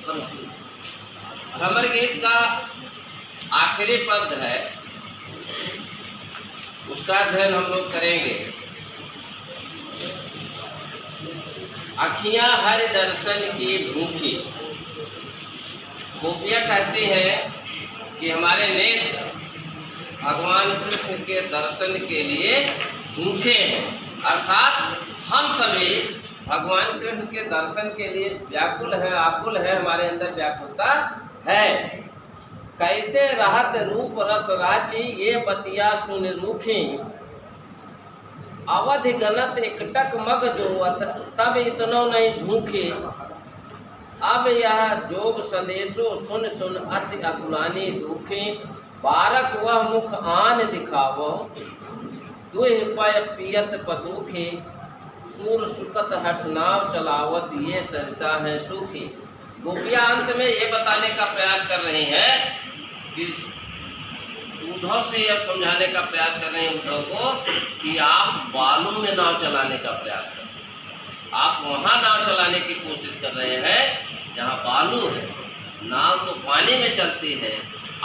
भ्रमर गीत का आखिरी पद है, उसका अध्ययन हम लोग करेंगे। अखियां हरि दर्शन की भूखी। गोपियाँ कहती हैं कि हमारे नेत्र भगवान कृष्ण के दर्शन के लिए भूखे हैं, अर्थात हम सभी भगवान कृष्ण के दर्शन के लिए व्याकुल हैं, आकुल हैं, हमारे अंदर व्याकुलता है। कैसे रहत रूप रस राची, ये बतिया सुन रूखी। अवधि गणत एकटक मग जोवत, तब इतनो नहीं झूठी। अब यह जोग संदेशो सुन सुन अति अकुलानी दुखी। बारक वह मुख आन दिखावो, दुह पय पियत पदुखी। सूर सुकत हठनाव चलावत, ये सरिता है सुखी। गोपियाँ अंत में ये बताने का प्रयास कर रही हैं कि उद्धव से अब समझाने का प्रयास कर रहे हैं उद्धव को कि आप बालू में नाव चलाने का प्रयास करें। आप वहाँ नाव चलाने की कोशिश कर रहे हैं जहाँ बालू है, नाव तो पानी में चलती है।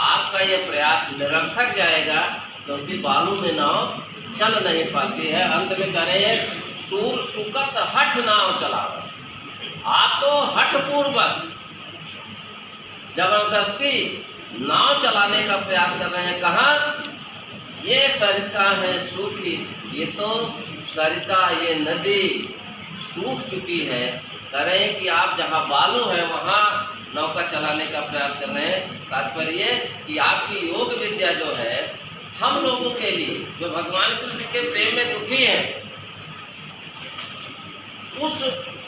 आपका यह प्रयास निरर्थक जाएगा क्योंकि बालू में नाव चल नहीं पाती है। अंत में कह रहे हैं सूर सुकत हठ नाव चलाओ। आप तो हठपूर्वक जबरदस्ती नाव चलाने का प्रयास कर रहे हैं। कहाँ? ये सरिता है सूखी। ये तो सरिता, ये नदी सूख चुकी है। कह रहे हैं कि आप जहाँ बालू है वहाँ नौका चलाने का प्रयास कर रहे हैं। तात्पर्य कि आपकी योग विद्या जो है हम लोगों के लिए जो भगवान कृष्ण के प्रेम में दुखी हैं, उस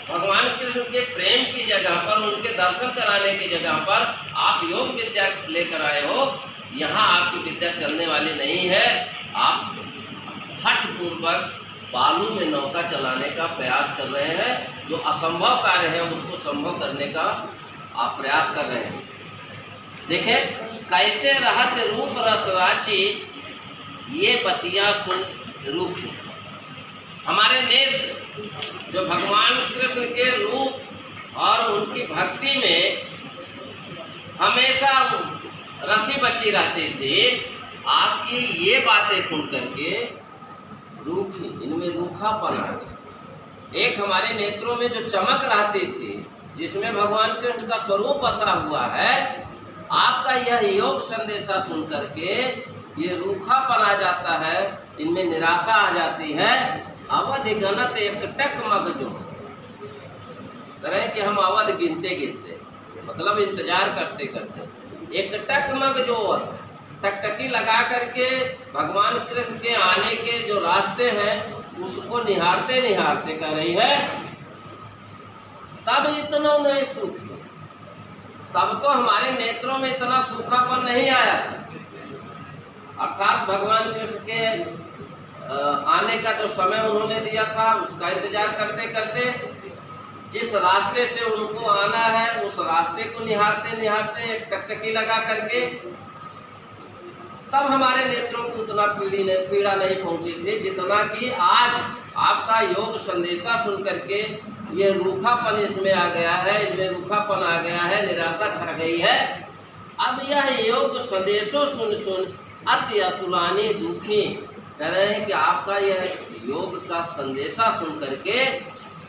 भगवान कृष्ण के प्रेम की जगह पर, उनके दर्शन कराने की जगह पर आप योग विद्या लेकर आए हो। यहाँ आपकी विद्या चलने वाली नहीं है। आप हठपूर्वक बालू में नौका चलाने का प्रयास कर रहे हैं। जो असंभव कार्य है उसको संभव करने का आप प्रयास कर रहे हैं। देखें कैसे रहत रूप रस राची, ये बतिया सुन रूखी। हमारे नेत्र जो भगवान कृष्ण के रूप और उनकी भक्ति में हमेशा रसी बची रहती थी, आपकी ये बातें सुन करके रूखी, इनमें रूखापन आ गया। एक हमारे नेत्रों में जो चमक रहती थी, जिसमें भगवान कृष्ण का स्वरूप बसा हुआ है, आपका यह योग संदेशा सुन करके ये रूखापन आ जाता है, इनमें निराशा आ जाती है। अवधि गणत एकटक मग जो, करें कि हम अवध गिनते गिनते, मतलब इंतजार करते करते, एकटक मग जो टकटकी लगा करके भगवान कृष्ण के आने के जो रास्ते हैं उसको निहारते निहारते कर रही है, तब इतना नहीं सूखी। तब तो हमारे नेत्रों में इतना सूखापन नहीं आया था। अर्थात भगवान कृष्ण के आने का जो समय उन्होंने दिया था उसका इंतजार करते करते, जिस रास्ते से उनको आना है उस रास्ते को निहारते निहारते एक टकटकी लगा करके, तब हमारे नेत्रों को उतना पीड़ा नहीं पहुंची थी जितना कि आज आपका योग संदेशा सुन करके ये रूखापन इसमें आ गया है, इसमें रूखापन आ गया है, निराशा छा गई है। अब यह योग संदेशों सुन सुन अति अतुलानी दुखी। कह रहे हैं कि आपका यह योग का संदेशा सुन करके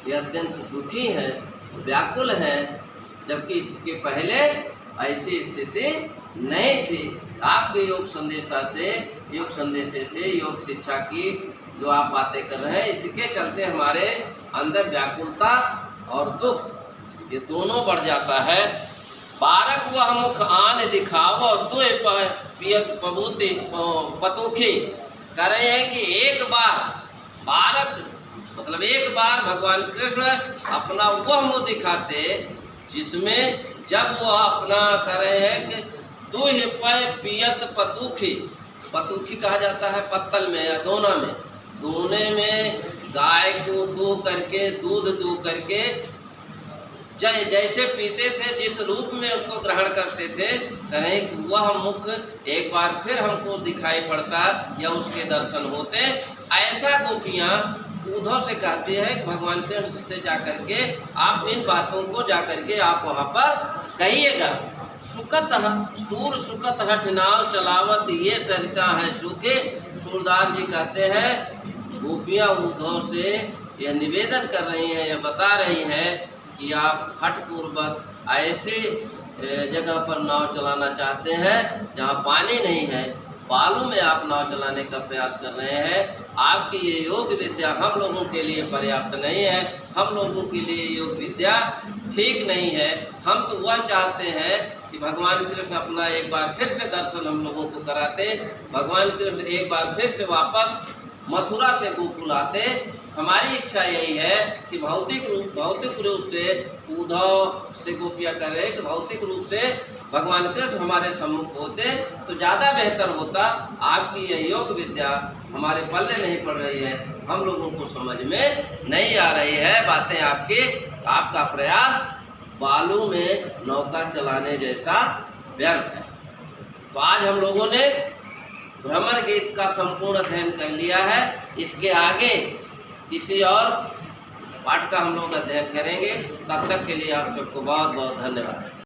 ये अत्यंत दुखी है, व्याकुल है, जबकि इसके पहले ऐसी स्थिति नहीं थी। आपके योग संदेशा से, योग संदेशे से, योग शिक्षा की जो आप बातें कर रहे हैं, इसके चलते हमारे अंदर व्याकुलता और दुख ये दोनों बढ़ जाता है। बारक वह मुख आन दिखावो, दुह पियत पबूती पतुखी। कह रहे हैं कि एक बार बारक मतलब एक बार भगवान कृष्ण अपना वह मुँह दिखाते जिसमें जब वह अपना कह रहे हैं कि दुह पय पियत पतुखी। पतुखी कहा जाता है पत्तल में या दोना में, दोने में गाय को दूह करके, दूध दूह करके जैसे पीते थे, जिस रूप में उसको ग्रहण करते थे, करें कि वह मुख एक बार फिर हमको दिखाई पड़ता या उसके दर्शन होते। ऐसा गोपियाँ उद्धव से कहती है कि भगवान कृष्ण से जाकर के आप इन बातों को जाकर के आप वहाँ पर कहिएगा। सुकत सूर सुकत हठ नाव चलावत ये सरिता है सूखे। सूरदास जी कहते हैं गोपियाँ उद्धव से यह निवेदन कर रही हैं, यह बता रही हैं कि आप हठपूर्वक ऐसे जगह पर नाव चलाना चाहते हैं जहाँ पानी नहीं है, बालू में आप नाव चलाने का प्रयास कर रहे हैं। आपकी ये योग विद्या हम लोगों के लिए पर्याप्त नहीं है, हम लोगों के लिए योग विद्या ठीक नहीं है। हम तो वह चाहते हैं कि भगवान कृष्ण अपना एक बार फिर से दर्शन हम लोगों को कराते, भगवान कृष्ण एक बार फिर से वापस मथुरा से गोकुल आते। हमारी इच्छा यही है कि भौतिक रूप से उद्धव से गोपियाँ कर रहे, तो भौतिक रूप से भगवान कृष्ण हमारे सम्मुख होते तो ज़्यादा बेहतर होता। आपकी यह योग विद्या हमारे पल्ले नहीं पड़ रही है, हम लोगों को समझ में नहीं आ रही है बातें आपका प्रयास बालू में नौका चलाने जैसा व्यर्थ है। तो आज हम लोगों ने भ्रमर गीत का संपूर्ण अध्ययन कर लिया है। इसके आगे किसी और पाठ का हम लोग अध्ययन करेंगे। तब तक के लिए आप सबको बहुत बहुत धन्यवाद।